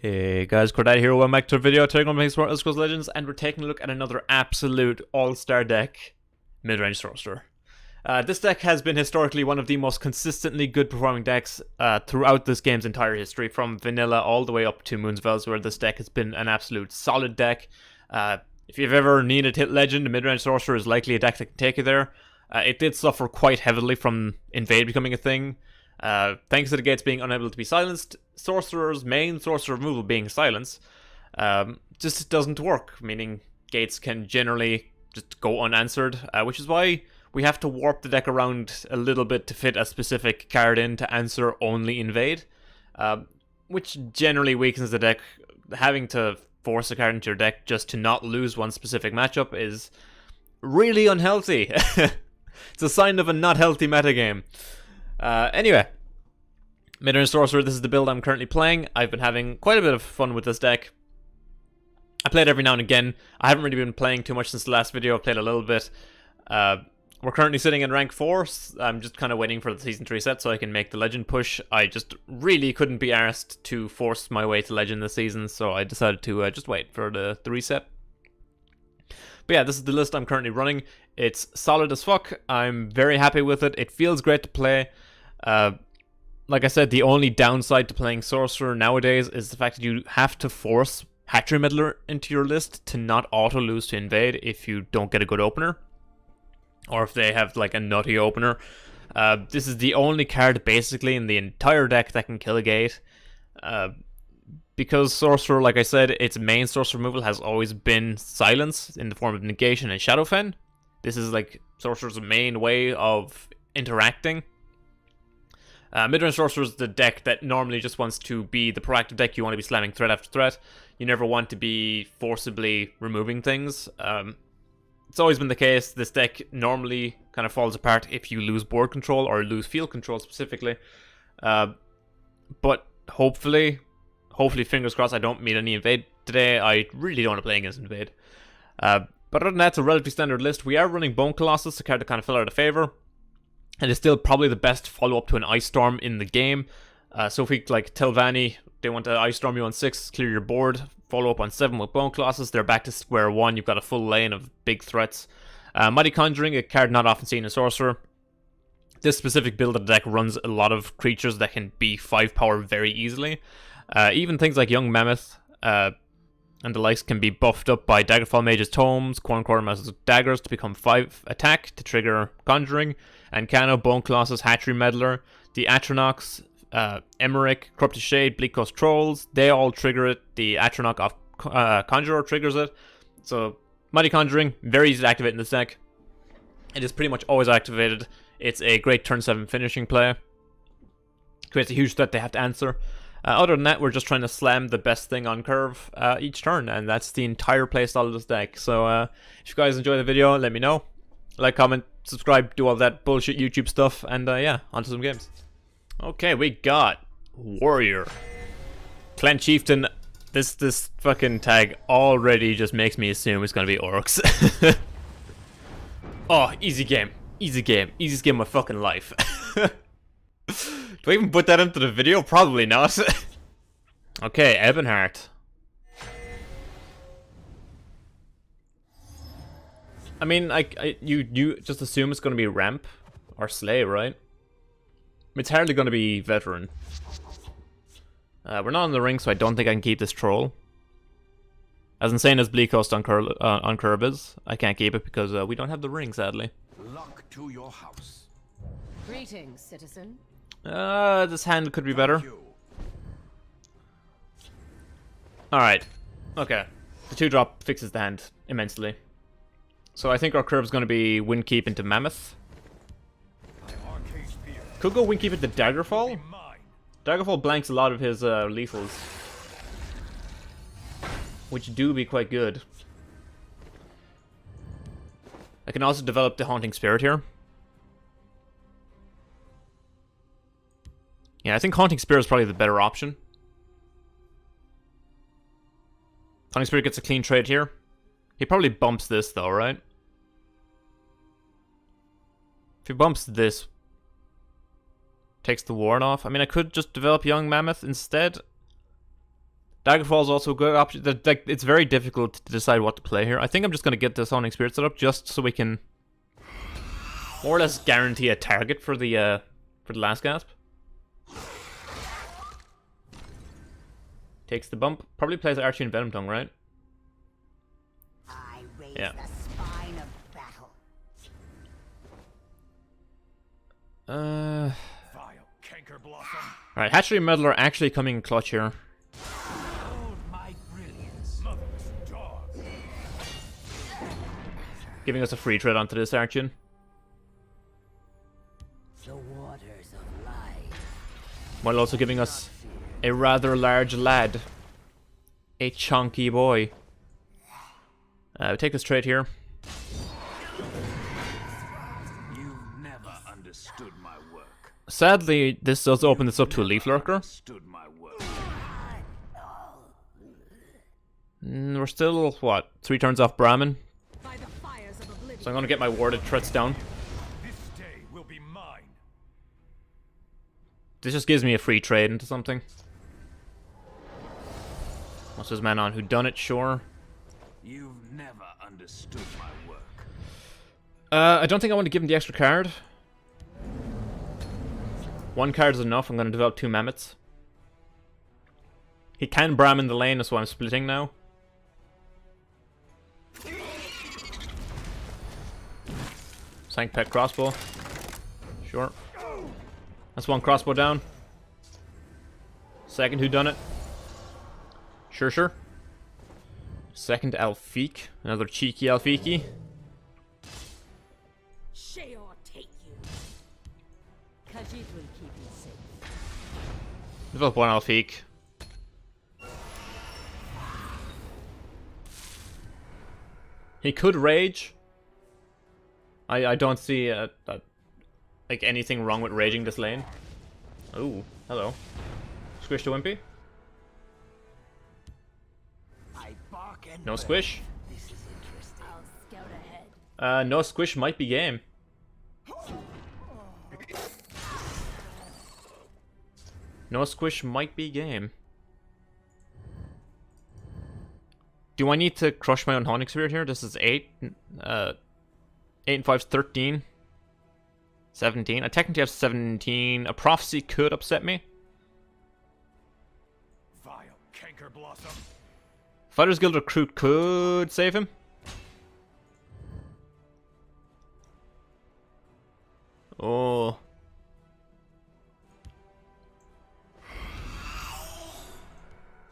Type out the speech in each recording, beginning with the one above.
Hey guys, CoreData here. Welcome back to a video. Today I'm playing Elder Scrolls Legends, and we're taking a look at another absolute all-star deck, Midrange Sorcerer. This deck has been historically one of the most consistently good performing decks throughout this game's entire history, from vanilla all the way up to Moonsvelds, where this deck has been an absolute solid deck. If you've ever needed hit Legend, Midrange Sorcerer is likely a deck that can take you there. It did suffer quite heavily from Invade becoming a thing. Thanks to the gates being unable to be silenced, Sorcerer's main sorcerer removal being silence just doesn't work, meaning gates can generally just go unanswered, which is why we have to warp the deck around a little bit to fit a specific card in to answer only Invade, which generally weakens the deck. Having to force a card into your deck just to not lose one specific matchup is really unhealthy. It's a sign of a not healthy metagame. Anyway, Midrange Sorcerer, this is the build I'm currently playing. I've been having quite a bit of fun with this deck. I play it every now and again. I haven't really been playing too much since the last video. I've played a little bit. We're currently sitting in rank 4. I'm just kind of waiting for the Season 3 set so I can make the Legend push. I just really couldn't be arsed to force my way to Legend this season, so I decided to just wait for the reset. But yeah, this is the list I'm currently running. It's solid as fuck. I'm very happy with it. It feels great to play. Like I said, the only downside to playing Sorcerer nowadays is the fact that you have to force Hatchery Meddler into your list to not auto-lose to Invade if you don't get a good opener. Or if they have like a nutty opener. This is the only card basically in the entire deck that can kill a gate. Because Sorcerer, like I said, its main source removal has always been silence in the form of negation and Shadowfen. This is like Sorcerer's main way of interacting. Midrange Sorcerer is the deck that normally just wants to be the proactive deck. You want to be slamming threat after threat. You never want to be forcibly removing things. It's always been the case. This deck normally kind of falls apart if you lose board control or lose field control specifically. But hopefully, fingers crossed, I don't meet any Invade today. I really don't want to play against Invade. But other than that, it's a relatively standard list. We are running Bone Colossus, a card that kind of fell out of favor. And it's still probably the best follow-up to an Ice Storm in the game. So if we like tell Vanny they want to Ice Storm you on 6, clear your board, follow up on 7 with Bone Colossus, they're back to square one. You've got a full lane of big threats. Mighty Conjuring, a card not often seen in Sorcerer. This specific build of the deck runs a lot of creatures that can be 5 power very easily. Even things like Young Mammoth and the likes can be buffed up by Daggerfall Mage's Tomes, Corn Master's Daggers to become 5 attack to trigger Conjuring, and Cano, Bone Colossus, Hatchery Meddler, the Atronachs, Emmerich, Corrupted Shade, Bleak Coast Trolls, they all trigger it. The Atronach of Conjurer triggers it. So, Mighty Conjuring, very easy to activate in this deck. It is pretty much always activated. It's a great turn 7 finishing play. Creates a huge threat they have to answer. Other than that, we're just trying to slam the best thing on curve each turn, and that's the entire playstyle of this deck. So if you guys enjoy the video, let me know. Like, comment, subscribe, do all that bullshit YouTube stuff, and yeah, onto some games. Okay, we got Warrior. Clan Chieftain. This fucking tag already just makes me assume it's gonna be Orcs. Oh, easy game. Easy game. Easiest game of my fucking life. Do I even put that into the video? Probably not. Okay, Ebonheart. I mean, you just assume it's going to be Ramp or Slay, right? It's hardly going to be Veteran. We're not on the ring, so I don't think I can keep this Troll. As insane as Bleak Coast on curve is, I can't keep it because we don't have the ring, sadly. Luck to your house. Greetings, citizen. This hand could be better. Alright. Okay. The 2-drop fixes the hand immensely. So I think our curve's going to be Windkeep into Mammoth. Could go Windkeep into Daggerfall. Daggerfall blanks a lot of his lethals, which do be quite good. I can also develop the Haunting Spirit here. Yeah, I think Haunting Spirit is probably the better option. Haunting Spirit gets a clean trade here. He probably bumps this though, right? If he bumps this, takes the ward off. I mean, I could just develop Young Mammoth instead. Daggerfall is also a good option. Like, it's very difficult to decide what to play here. I think I'm just going to get the Sonic Spirit set up just so we can more or less guarantee a target for the last gasp. Takes the bump. Probably plays Archie and Venom Tongue, right? I raise Yeah. the spine of battle. Vile canker blossom. Alright, Hatchery and Meddler are actually coming in clutch here. Hold my brilliance. Motherless dog. Giving us a free trade onto this Archon. The waters of life. While also giving us a rather large lad. A chunky boy. We take this trade here. You've never understood my work. Sadly, this does open this up to a Leaf Lurker. Understood my work. We're still, what, 3 turns off Brahmin? By the fires of oblivion. So I'm gonna get my warded threats down. This day will be mine. This just gives me a free trade into something. What's his man on? Who done it? Sure. You've never understood my work. I don't think I want to give him the extra card. 1 card is enough. I'm going to develop 2 mammoths. He can Brahmin the lane, that's why I'm splitting now. Sank Pet Crossbow. Sure. That's 1 crossbow down. Second whodunit. Sure. Second Alfique. Another cheeky Alfique. Sheol take you. Khajiit will keep you safe. Develop 1 Alfique. He could rage. I don't see like anything wrong with raging this lane. Ooh, hello. Squish to Wimpy. I bark and No burn. squish. This is interesting. I'll scout ahead. No squish might be game. No squish might be game. Do I need to crush my own Haunting Spirit here? This is 8. 8 and 5's 13. 17. I technically have 17. A Prophecy could upset me. Vile canker blossom. Fighters Guild Recruit could save him. Oh.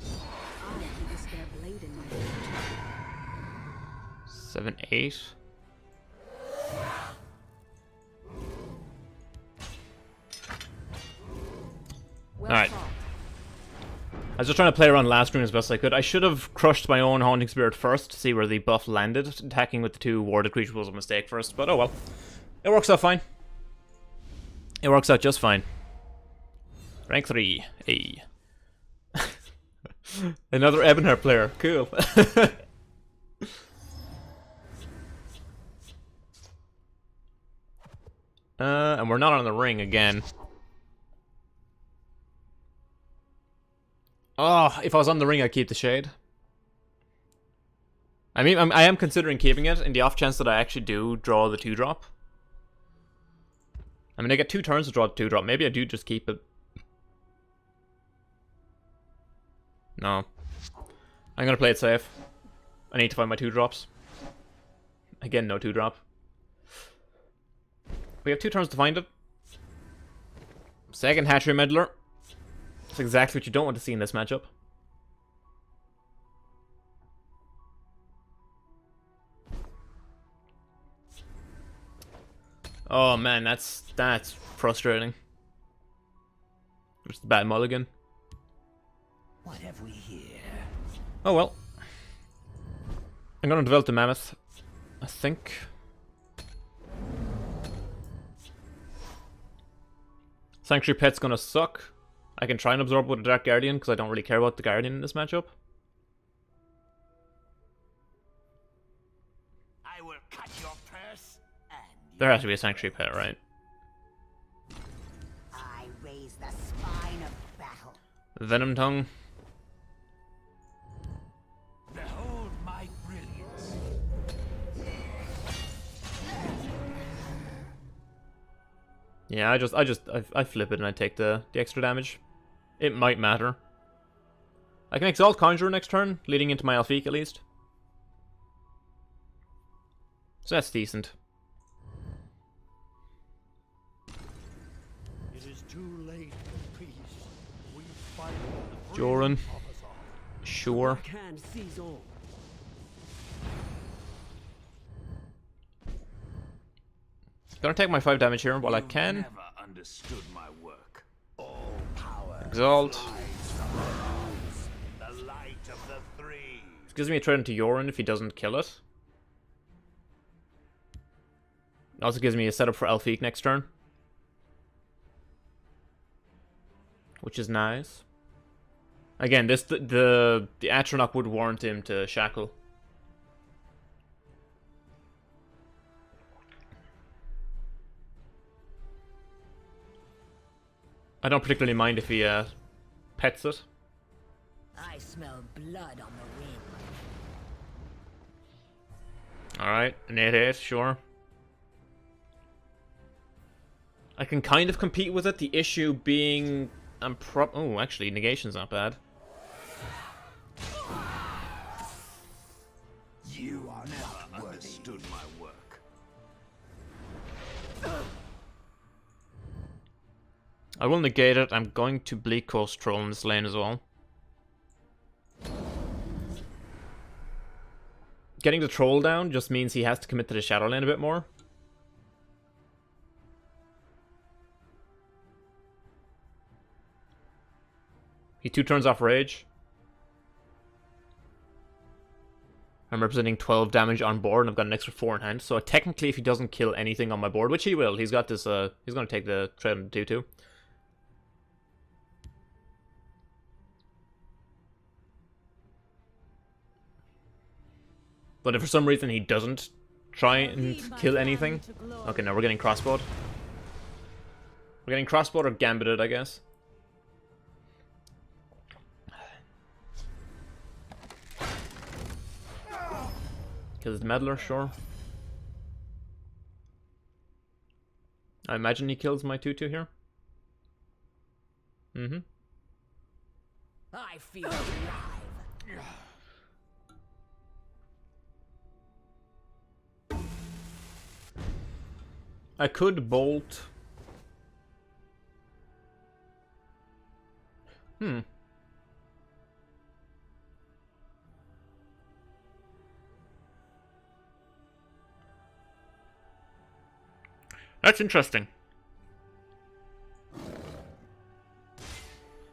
I'll keep a spare blade in my hand. 7, 8. Well Alright. fought. I was just trying to play around last room as best I could. I should have crushed my own Haunting Spirit first to see where the buff landed. Attacking with the 2 warded creatures was a mistake first, but oh well. It works out fine. It works out just fine. Rank 3. A. Another Ebonheart player. Cool. And we're not on the ring again. Oh, if I was on the ring, I'd keep the Shade. I mean, I am considering keeping it in the off chance that I actually do draw the 2-drop. I mean, I get 2 turns to draw the 2-drop. Maybe I do just keep it. No. I'm gonna play it safe. I need to find my 2-drops. Again, no 2-drop. We have 2 turns to find it. Second Hatchery Meddler. That's exactly what you don't want to see in this matchup. Oh man, that's frustrating. Just a bad mulligan. What have we here? Oh well. I'm gonna develop the Mammoth, I think. Sanctuary Pet's gonna suck. I can try and absorb with a Dark Guardian, because I don't really care about the Guardian in this matchup. I will cut your purse and There has to be a Sanctuary Pet, right? I raise the spine of battle. Venom Tongue. Yeah, I flip it and I take the extra damage. It might matter. I can Exalt Conjurer next turn, leading into my Alfiq at least. So that's decent. It is too late for peace. We fight for the Joran. freedom of us all. Sure. Can seize all. Gonna take my 5 damage here while I You've can. never understood my work. All power Exalt. lies from above, in the light of the three. This gives me a trade into Yorin if he doesn't kill it. Also gives me a setup for Alfiq next turn. Which is nice. Again, this the Atronach would warrant him to shackle. I don't particularly mind if he pets it. I smell blood on the wind. Alright, an 8/8, sure. I can kind of compete with it, the issue being oh, actually, negation's not bad. You are Never not worthy. understood my work. I will negate it. I'm going to Bleak Coast Troll in this lane as well. Getting the troll down just means he has to commit to the shadow lane a bit more. He 2 turns off rage. I'm representing 12 damage on board and I've got an extra 4 in hand. So technically if he doesn't kill anything on my board, which he will, he's got this, he's going to take the trade on 2/2. But if for some reason he doesn't try and kill anything... Okay, now we're getting crossbowed. We're getting crossbowed or gambited, I guess. Kills the meddler, sure. I imagine he kills my 2/2 here. Mm-hmm. I feel alive. I could bolt. That's interesting.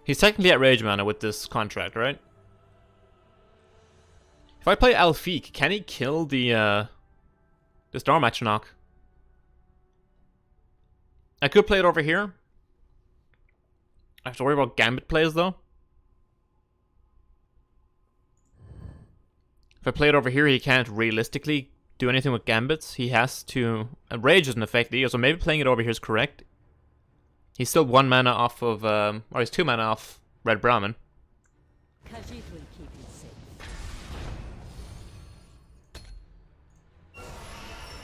He's technically at rage mana with this contract, right? If I play Alfiq, can he kill the Storm Atronach? I could play it over here. I have to worry about Gambit plays, though. If I play it over here, he can't realistically do anything with Gambits. He has to... Rage isn't effective either, so maybe playing it over here is correct. He's still 1 mana off of... or he's 2 mana off Red Brahmin. Khajiit will keep you safe.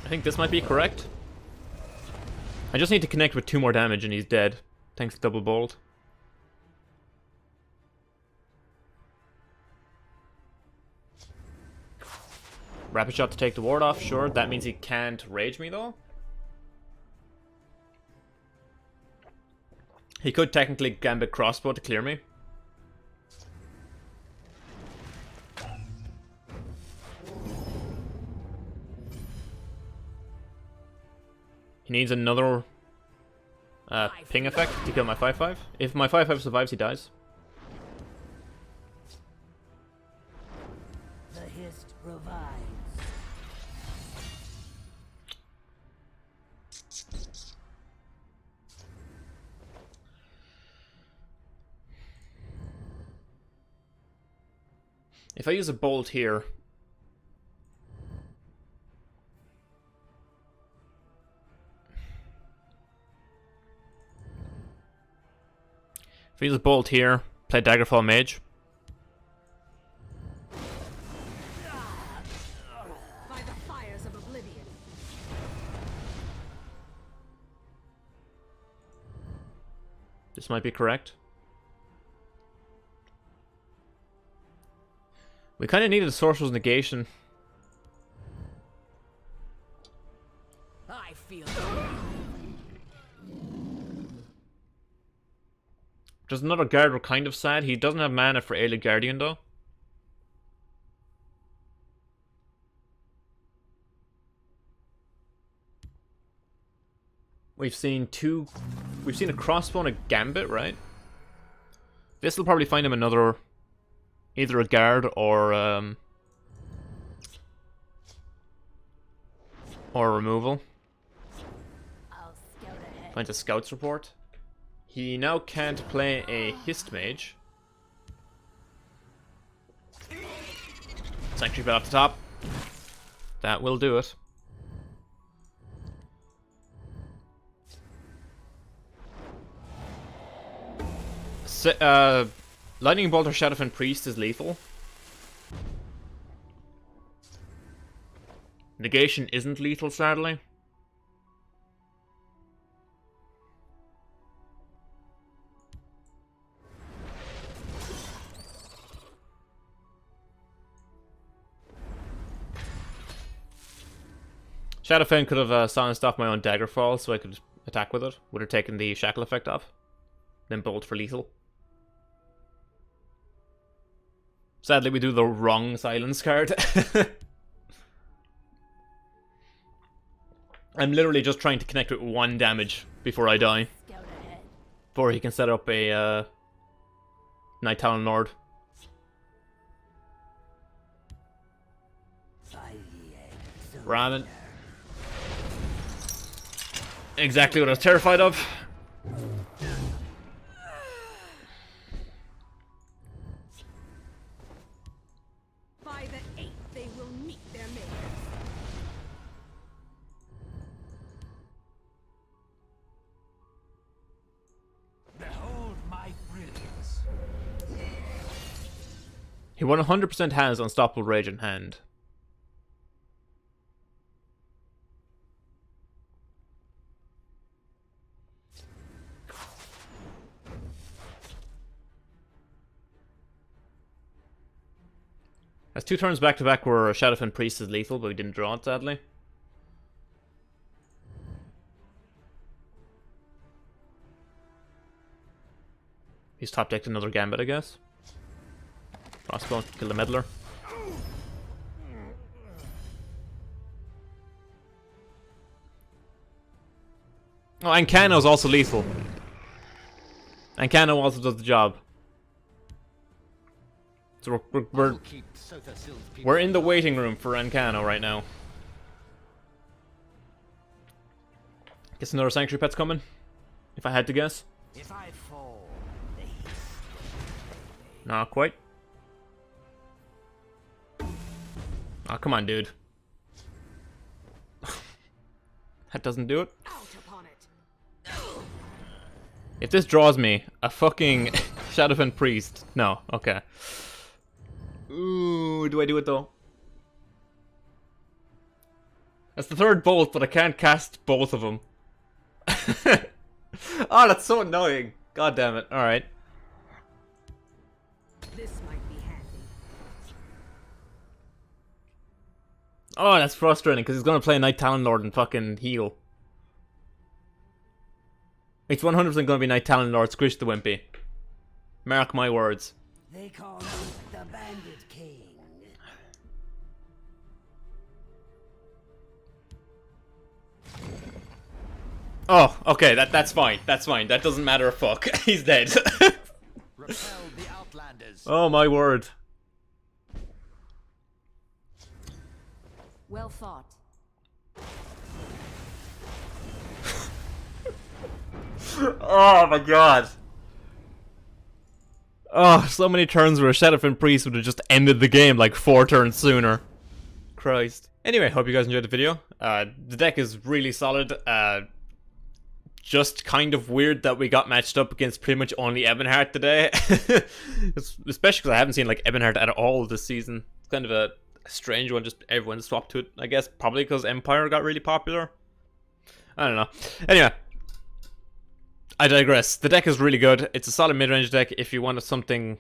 I think this might be correct. I just need to connect with 2 more damage and he's dead. Thanks to Double Bolt. Rapid Shot to take the ward off, sure. That means he can't rage me though. He could technically Gambit Crossbow to clear me. He needs another ping effect to kill my 5/5. If my 5/5 survives, he dies. The hist revives. If I use a bolt here... If I use a bolt here, play Daggerfall Mage. By the fires of oblivion. This might be correct. We kind of needed a Sorcerer's Negation. I feel There's another guard we're kind of sad. He doesn't have mana for Alien Guardian though. We've seen a crossbow and a gambit, right? This will probably find him another, either a guard or removal. I'll scout ahead. Finds a scout's report. He now can't play a Hist Mage. Sanctuary Pit off the top. That will do it. Lightning Bolt or Shadowfen Priest is lethal. Negation isn't lethal, sadly. Shadowfen could have silenced off my own Daggerfall so I could attack with it. Would have taken the shackle effect off. Then Bolt for lethal. Sadly, we do the wrong silence card. I'm literally just trying to connect with 1 damage before I die. Scout ahead. Before he can set up a Night Talon Lord. Ramen. Exactly what I was terrified of. By the 8th, they will meet their maker. Behold my brilliance. He 100% has Unstoppable Rage in hand. That's 2 turns back to back where Shadowfen Priest is lethal, but we didn't draw it, sadly. He's top decked another Gambit, I guess. Crossbow, kill the Meddler. Oh, and Kano's also lethal. And Kano also does the job. So we're in the waiting room for Ancano right now. Guess another Sanctuary Pet's coming, if I had to guess. If I fall, Not quite. Oh, come on, dude. That doesn't do it. Out upon it. If this draws me a fucking Shadowfen Priest. No, okay. Ooh, do I do it though? That's the 3rd bolt, but I can't cast both of them. Oh, that's so annoying. God damn it. Alright. This might be handy. Oh, that's frustrating, because he's gonna play Night Talon Lord and fucking heal. It's 100% gonna be Night Talon Lord, squish the Wimpy. Mark my words. They call me the Bandit King. Oh, okay, that's fine. That's fine. That doesn't matter a fuck. He's dead. repel the outlanders. Oh my word. Well fought. Oh my god. Oh, so many turns where Shadowfen Priest would have just ended the game like 4 turns sooner. Christ. Anyway, hope you guys enjoyed the video. The deck is really solid. Just kind of weird that we got matched up against pretty much only Ebonheart today. Especially because I haven't seen like Ebonheart at all this season. It's kind of a strange one, just everyone swapped to it. I guess probably because Empire got really popular. I don't know. Anyway, I digress. The deck is really good. It's a solid mid-range deck. If you want something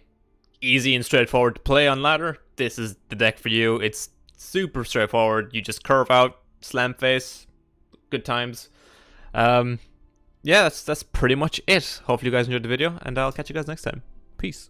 easy and straightforward to play on ladder, this is the deck for you. It's super straightforward. You just curve out, slam face, good times. Yeah, that's pretty much it. Hopefully you guys enjoyed the video, and I'll catch you guys next time. Peace.